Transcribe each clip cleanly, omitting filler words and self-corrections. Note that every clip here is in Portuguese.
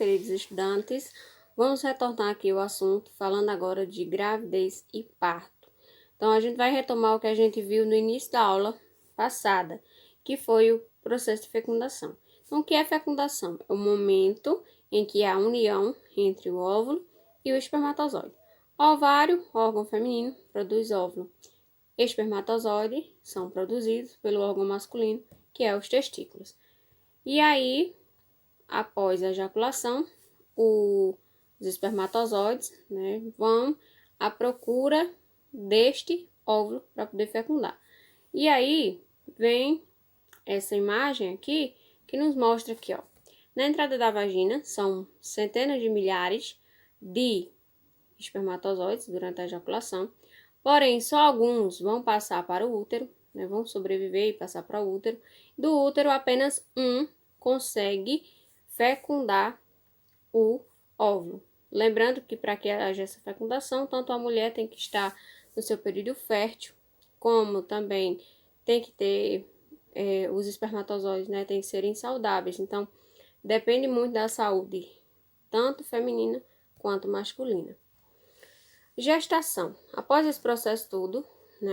queridos estudantes. Vamos retornar aqui o assunto, falando agora de gravidez e parto. Então, a gente vai retomar o que a gente viu no início da aula passada, que foi o processo de fecundação. Então, o que é fecundação? É o momento em que há a união entre o óvulo e o espermatozoide. O ovário, órgão feminino, produz óvulo. Espermatozoide são produzidos pelo órgão masculino, que é os testículos. E aí, após a ejaculação, os espermatozoides, vão à procura deste óvulo para poder fecundar. E aí, vem essa imagem aqui, que nos mostra aqui, ó. Na entrada da vagina, são centenas de milhares de espermatozoides durante a ejaculação, porém, só alguns vão passar para o útero, vão sobreviver e passar para o útero. Do útero, apenas um consegue fecundar o óvulo. Lembrando que para que haja essa fecundação, tanto a mulher tem que estar no seu período fértil, como também tem que ter os espermatozoides, tem que serem saudáveis. Então, depende muito da saúde, tanto feminina quanto masculina. Gestação. Após esse processo todo,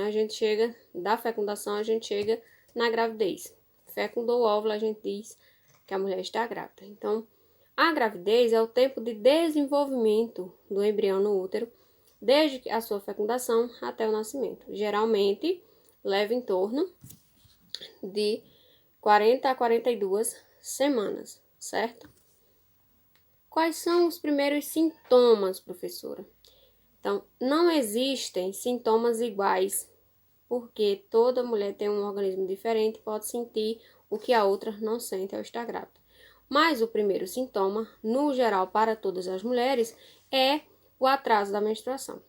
a gente chega da fecundação, a gente chega na gravidez. Fecundou o óvulo, a gente diz que a mulher está grávida. Então, a gravidez é o tempo de desenvolvimento do embrião no útero, desde a sua fecundação até o nascimento. Geralmente, leva em torno de 40 a 42 semanas, certo? Quais são os primeiros sintomas, professora? Então, não existem sintomas iguais, porque toda mulher tem um organismo diferente e pode sentir o que a outra não sente ao estar grávida. Mas o primeiro sintoma, no geral para todas as mulheres, é o atraso da menstruação.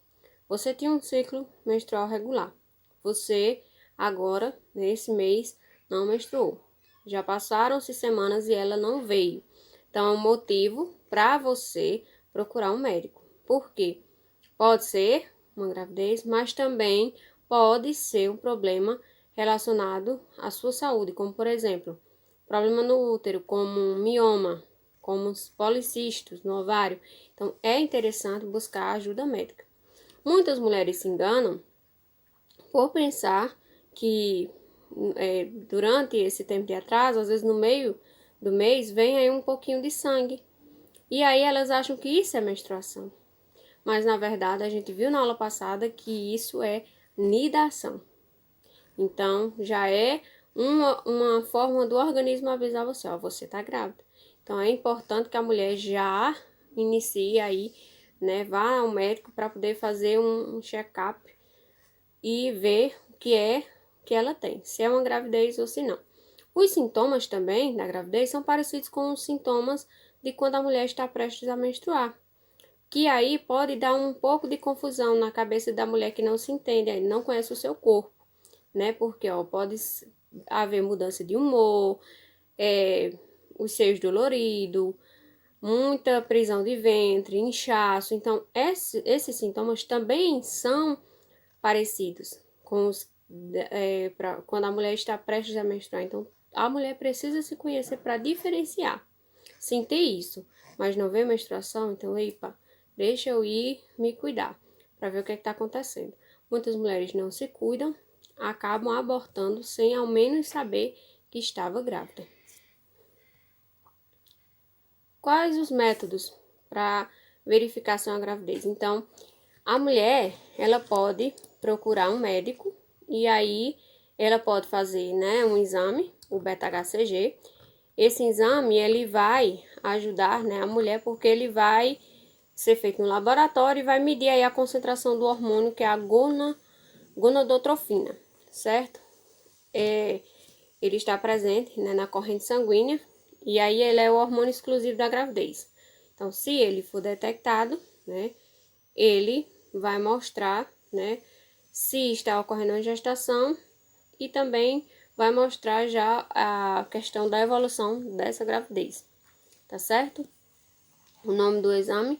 Você tinha um ciclo menstrual regular. Você, agora, nesse mês, não menstruou. Já passaram-se semanas e ela não veio. Então, é um motivo para você procurar um médico. Por quê? Pode ser uma gravidez, mas também pode ser um problema relacionado à sua saúde, como, por exemplo, problema no útero, como um mioma, como os policistos no ovário. Então, é interessante buscar ajuda médica. Muitas mulheres se enganam por pensar que durante esse tempo de atraso, às vezes no meio do mês, vem aí um pouquinho de sangue. E aí elas acham que isso é menstruação. Mas, na verdade, a gente viu na aula passada que isso é nidação. Então, já é uma forma do organismo avisar você, ó, você tá grávida. Então, é importante que a mulher já inicie aí, vá ao médico para poder fazer um check-up e ver o que é que ela tem, se é uma gravidez ou se não. Os sintomas também da gravidez são parecidos com os sintomas de quando a mulher está prestes a menstruar, que aí pode dar um pouco de confusão na cabeça da mulher que não se entende, não conhece o seu corpo, porque pode haver mudança de humor, os seios doloridos, muita prisão de ventre, inchaço. Então, esses sintomas também são parecidos com os quando a mulher está prestes a menstruar. Então, a mulher precisa se conhecer para diferenciar. Sentir isso, mas não ver menstruação, então, epa, deixa eu ir me cuidar, para ver o que está acontecendo. Muitas mulheres não se cuidam, acabam abortando sem ao menos saber que estava grávida. Quais os métodos para verificação da gravidez? Então, a mulher, ela pode procurar um médico e aí ela pode fazer, um exame, o beta-HCG. Esse exame, ele vai ajudar, a mulher, porque ele vai ser feito no laboratório e vai medir aí a concentração do hormônio, que é a gonadotrofina, certo? Ele está presente, na corrente sanguínea, e aí ele é o hormônio exclusivo da gravidez. Então, se ele for detectado, ele vai mostrar, se está ocorrendo uma gestação e também vai mostrar já a questão da evolução dessa gravidez, tá certo? O nome do exame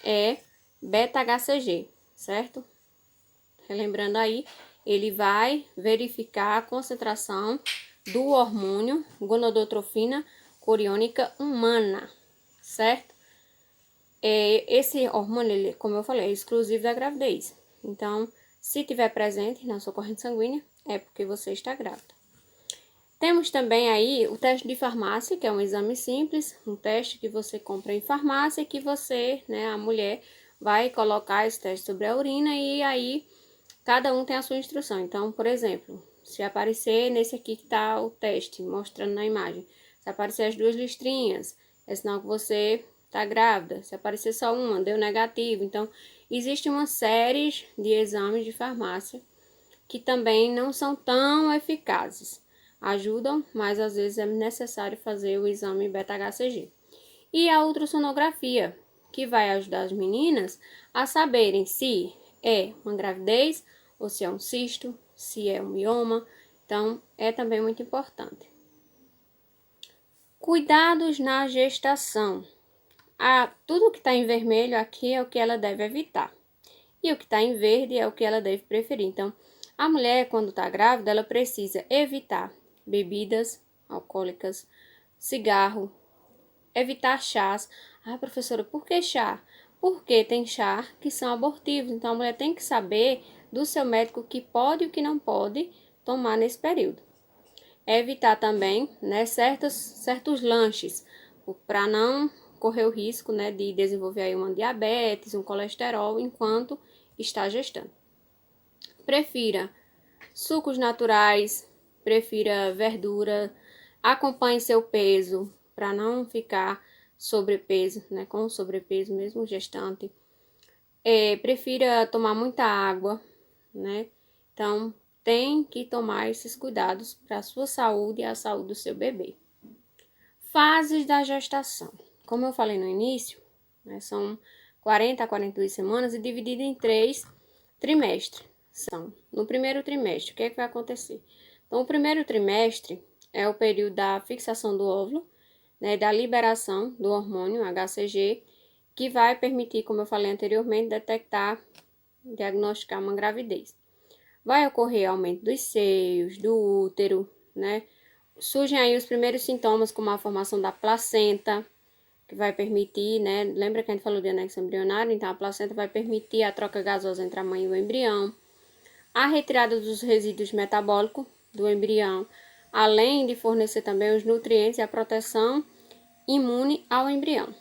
é beta-HCG, certo? Relembrando aí, ele vai verificar a concentração do hormônio gonadotrofina coriônica humana, certo? esse hormônio, ele, como eu falei, é exclusivo da gravidez. Então, se tiver presente na sua corrente sanguínea, é porque você está grávida. Temos também aí o teste de farmácia, que é um exame simples, um teste que você compra em farmácia, que você, né, a mulher, vai colocar esse teste sobre a urina e aí cada um tem a sua instrução. Então, por exemplo, se aparecer nesse aqui que está o teste, mostrando na imagem, se aparecer as 2 listrinhas, é sinal que você está grávida. Se aparecer só uma, deu negativo. Então, existe uma série de exames de farmácia que também não são tão eficazes. Ajudam, mas às vezes é necessário fazer o exame beta-HCG. E a ultrassonografia, que vai ajudar as meninas a saberem se é uma gravidez ou se é um cisto, se é um mioma. Então, é também muito importante. Cuidados na gestação. Tudo que está em vermelho aqui é o que ela deve evitar. E o que está em verde é o que ela deve preferir. Então, a mulher, quando está grávida, ela precisa evitar bebidas alcoólicas, cigarro, evitar chás. Professora, por que chá? Porque tem chá que são abortivos. Então, a mulher tem que saber do seu médico o que pode e o que não pode tomar nesse período. Evitar também, né, certos lanches, para não correr o risco, né, de desenvolver aí uma diabetes, um colesterol, enquanto está gestando. Prefira sucos naturais, prefira verdura, acompanhe seu peso, para não ficar sobrepeso, né, com sobrepeso mesmo gestante. Prefira tomar muita água, né, então tem que tomar esses cuidados para a sua saúde e a saúde do seu bebê. Fases da gestação. Como eu falei no início, né, são 40 a 42 semanas e dividido em 3 trimestres. No primeiro trimestre, o que é que vai acontecer? Então, o primeiro trimestre é o período da fixação do óvulo, né, da liberação do hormônio HCG, que vai permitir, como eu falei anteriormente, diagnosticar uma gravidez. Vai ocorrer aumento dos seios, do útero, né? Surgem aí os primeiros sintomas, como a formação da placenta, que vai permitir, né? Lembra que a gente falou de anexo embrionário? Então, a placenta vai permitir a troca gasosa entre a mãe e o embrião, a retirada dos resíduos metabólicos do embrião, além de fornecer também os nutrientes e a proteção imune ao embrião.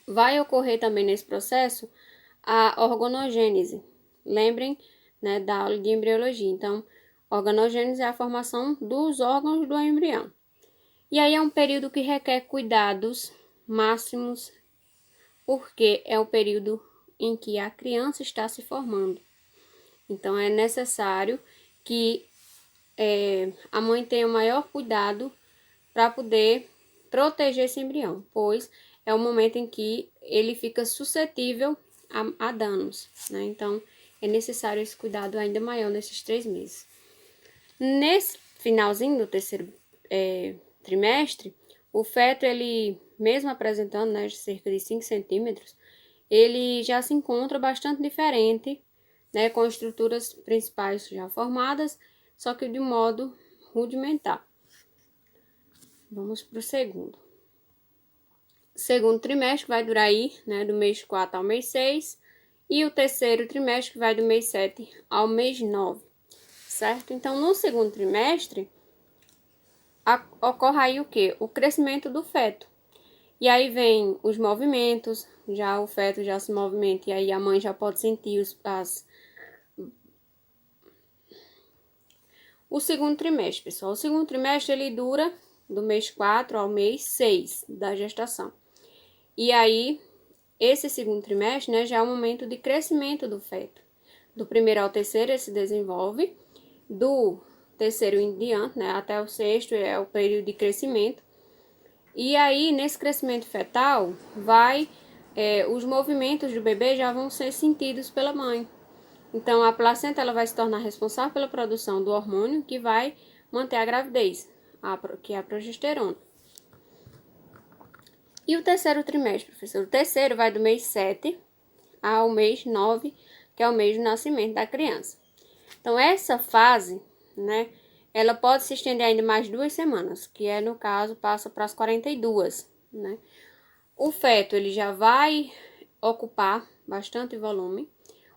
Vai ocorrer também nesse processo a organogênese. Lembrem, né, da aula de embriologia. Então, organogênese é a formação dos órgãos do embrião. E aí é um período que requer cuidados máximos, porque é o período em que a criança está se formando. Então, é necessário que a mãe tenha o maior cuidado para poder proteger esse embrião, pois é o momento em que ele fica suscetível a danos, né? Então, é necessário esse cuidado ainda maior nesses 3 meses. Nesse finalzinho do terceiro trimestre, o feto, ele, mesmo apresentando, né, cerca de 5 centímetros, ele já se encontra bastante diferente, né, com estruturas principais já formadas, só que de modo rudimentar. Vamos para o segundo. Segundo trimestre vai durar aí, né, do mês 4 ao mês 6, e o terceiro trimestre vai do mês 7 ao mês 9, certo? Então, no segundo trimestre, ocorre aí o quê? O crescimento do feto. E aí vem os movimentos, já o feto já se movimenta, e aí a mãe já pode sentir O segundo trimestre, pessoal. O segundo trimestre, ele dura do mês 4 ao mês 6 da gestação. E aí, esse segundo trimestre, né, já é o momento de crescimento do feto. Do primeiro ao terceiro, ele se desenvolve. Do terceiro em diante, né, até o sexto, é o período de crescimento. E aí, nesse crescimento fetal, os movimentos do bebê já vão ser sentidos pela mãe. Então, a placenta ela vai se tornar responsável pela produção do hormônio que vai manter a gravidez, que é a progesterona. E o terceiro trimestre, professor? O terceiro vai do mês 7 ao mês 9, que é o mês do nascimento da criança. Então, essa fase, né, ela pode se estender ainda mais 2 semanas, que no caso, passa para as 42, né? O feto ele já vai ocupar bastante volume.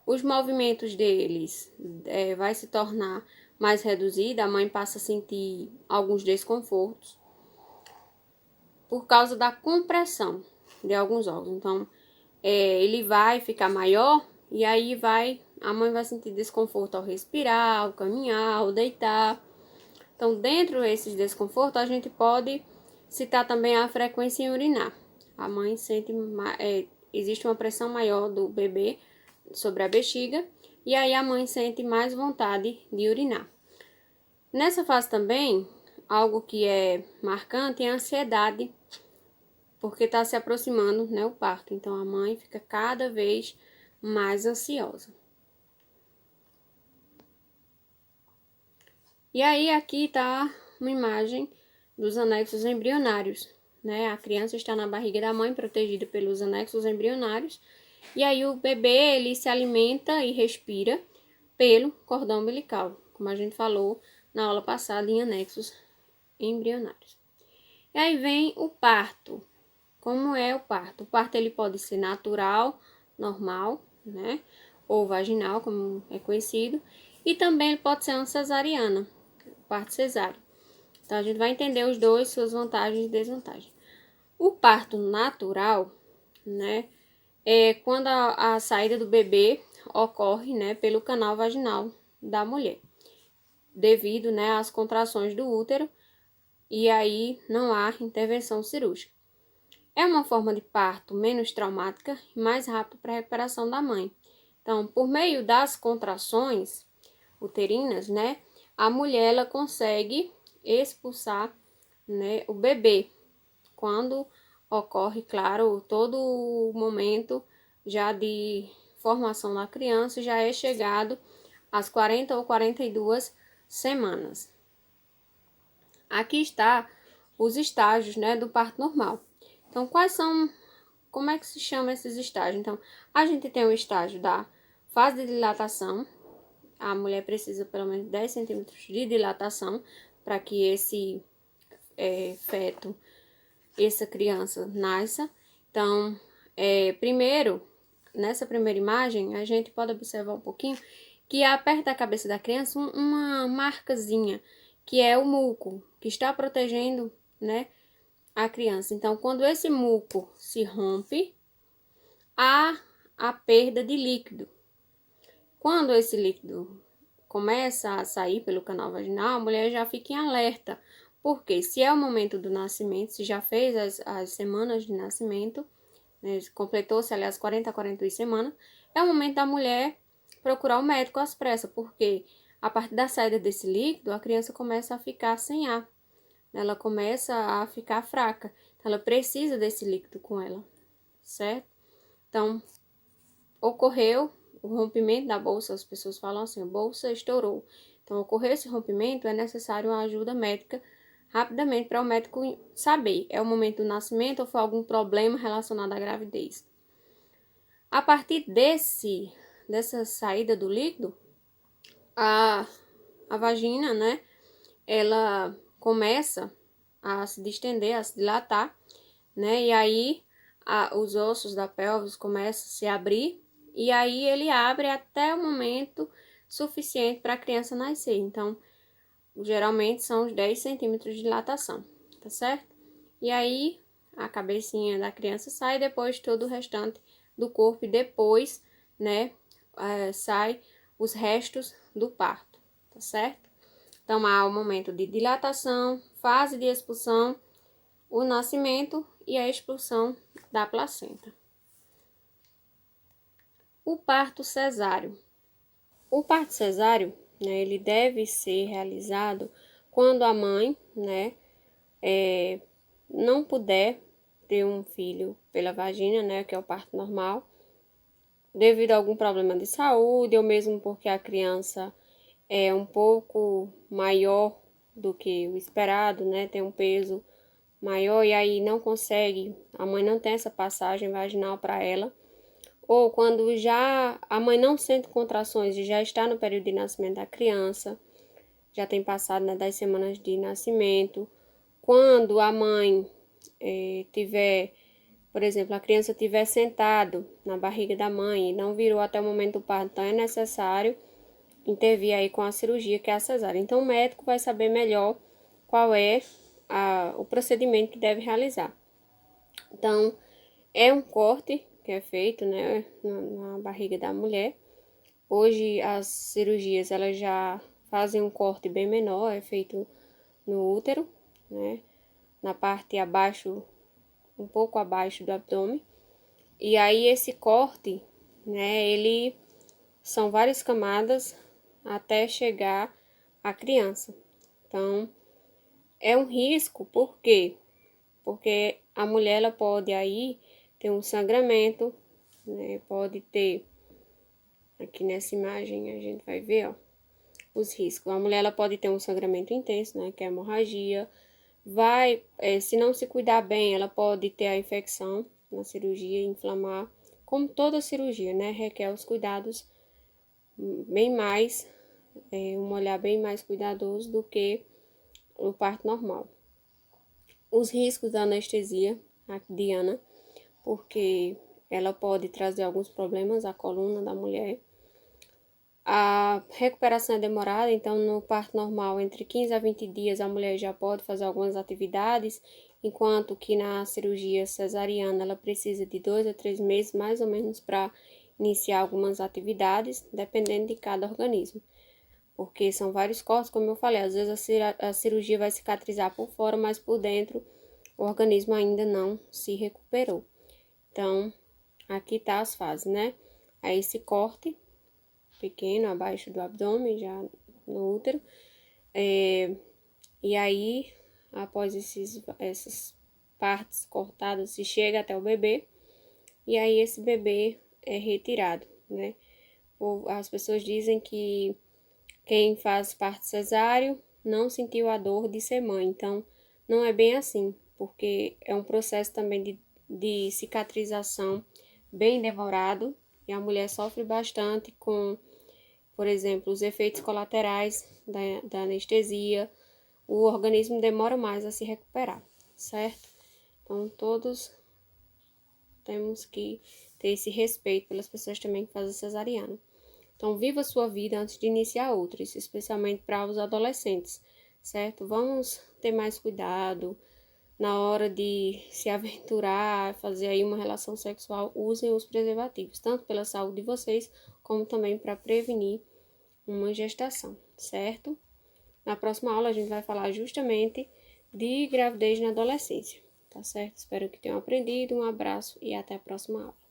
Os movimentos deles vai se tornar mais reduzido, a mãe passa a sentir alguns desconfortos por causa da compressão de alguns órgãos. Então, ele vai ficar maior e aí a mãe vai sentir desconforto ao respirar, ao caminhar, ao deitar. Então, dentro desses desconfortos, a gente pode citar também a frequência em urinar. A mãe sente, existe uma pressão maior do bebê sobre a bexiga e aí a mãe sente mais vontade de urinar. Nessa fase também, algo que é marcante é a ansiedade, porque está se aproximando, né, o parto. Então, a mãe fica cada vez mais ansiosa. E aí, aqui está uma imagem dos anexos embrionários, né? A criança está na barriga da mãe, protegida pelos anexos embrionários. E aí, o bebê, ele se alimenta e respira pelo cordão umbilical, como a gente falou na aula passada em anexos embrionários. E aí vem o parto. Como é o parto? O parto ele pode ser natural, normal, né? Ou vaginal, como é conhecido. E também ele pode ser uma cesariana, parto cesáreo. Então, a gente vai entender os dois, suas vantagens e desvantagens. O parto natural, né? É quando a saída do bebê ocorre, né? Pelo canal vaginal da mulher. Devido, né? Às contrações do útero. E aí, não há intervenção cirúrgica. É uma forma de parto menos traumática e mais rápida para a recuperação da mãe. Então, por meio das contrações uterinas, né, a mulher ela consegue expulsar, né, o bebê. Quando ocorre, claro, todo o momento já de formação da criança já é chegado às 40 ou 42 semanas. Aqui está os estágios, né, do parto normal. Então, como é que se chama esses estágios? Então, a gente tem o estágio da fase de dilatação. A mulher precisa pelo menos 10 centímetros de dilatação para que esse feto, essa criança nasça. Então, primeiro, nessa primeira imagem, a gente pode observar um pouquinho que há perto da cabeça da criança uma marcazinha, que é o muco, que está protegendo, né, a criança. Então, quando esse muco se rompe, há a perda de líquido. Quando esse líquido começa a sair pelo canal vaginal, a mulher já fica em alerta, porque se é o momento do nascimento, se já fez as semanas de nascimento, né, completou-se, aliás, 40 a 42 semanas, é o momento da mulher procurar o médico às pressas, porque a partir da saída desse líquido, a criança começa a ficar sem ar, ela começa a ficar fraca, então ela precisa desse líquido com ela, certo? Então, ocorreu o rompimento da bolsa, as pessoas falam assim, a bolsa estourou. Então, ocorreu esse rompimento, é necessário uma ajuda médica rapidamente para o médico saber, é o momento do nascimento ou foi algum problema relacionado à gravidez. A partir dessa saída do líquido, a vagina, né, ela começa a se distender, a se dilatar, né, e aí os ossos da pelvis começam a se abrir, e aí ele abre até o momento suficiente para a criança nascer. Então, geralmente são os 10 centímetros de dilatação, tá certo? E aí, a cabecinha da criança sai, depois todo o restante do corpo, e depois, né, sai os restos do parto, tá certo? Então, há o momento de dilatação, fase de expulsão, o nascimento e a expulsão da placenta. O parto cesáreo. O parto cesáreo, né, ele deve ser realizado quando a mãe, né, não puder ter um filho pela vagina, né, que é o parto normal, devido a algum problema de saúde ou mesmo porque a criança é um pouco maior do que o esperado, né, tem um peso maior e aí não consegue, a mãe não tem essa passagem vaginal para ela, ou quando já a mãe não sente contrações e já está no período de nascimento da criança, já tem passado, né, das semanas de nascimento, quando a mãe tiver por exemplo, a criança estiver sentado na barriga da mãe e não virou até o momento do parto, então é necessário intervir aí com a cirurgia, que é a cesárea. Então, o médico vai saber melhor qual é o procedimento que deve realizar. Então, é um corte que é feito, né, na barriga da mulher. Hoje, as cirurgias, elas já fazem um corte bem menor, é feito no útero, né, na parte abaixo, um pouco abaixo do abdômen. E aí, esse corte, né, ele são várias camadas até chegar à criança. Então, é um risco, por quê? Porque a mulher ela pode aí ter um sangramento, né? Pode ter, aqui nessa imagem a gente vai ver, ó, os riscos. A mulher ela pode ter um sangramento intenso, né? Que é a hemorragia. Se não se cuidar bem, ela pode ter a infecção na cirurgia, inflamar. Como toda cirurgia, né? Requer os cuidados bem mais, um olhar bem mais cuidadoso do que o parto normal. Os riscos da anestesia raquidiana, porque ela pode trazer alguns problemas à coluna da mulher. A recuperação é demorada, então no parto normal, entre 15 a 20 dias, a mulher já pode fazer algumas atividades, enquanto que na cirurgia cesariana ela precisa de 2 a 3 meses, mais ou menos, para iniciar algumas atividades, dependendo de cada organismo. Porque são vários cortes, como eu falei, às vezes a cirurgia vai cicatrizar por fora, mas por dentro o organismo ainda não se recuperou. Então, aqui tá as fases, né? Aí esse corte pequeno abaixo do abdômen, já no útero. E aí, após essas partes cortadas, se chega até o bebê. E aí esse bebê é retirado, né? As pessoas dizem que quem faz parto cesáreo não sentiu a dor de ser mãe. Então, não é bem assim, porque é um processo também de cicatrização bem demorado e a mulher sofre bastante com, por exemplo, os efeitos colaterais da anestesia. O organismo demora mais a se recuperar, certo? Então, todos temos que ter esse respeito pelas pessoas também que fazem cesariana. Então, viva a sua vida antes de iniciar outras, especialmente para os adolescentes, certo? Vamos ter mais cuidado na hora de se aventurar, fazer aí uma relação sexual, usem os preservativos, tanto pela saúde de vocês, como também para prevenir uma gestação, certo? Na próxima aula a gente vai falar justamente de gravidez na adolescência, tá certo? Espero que tenham aprendido. Um abraço e até a próxima aula.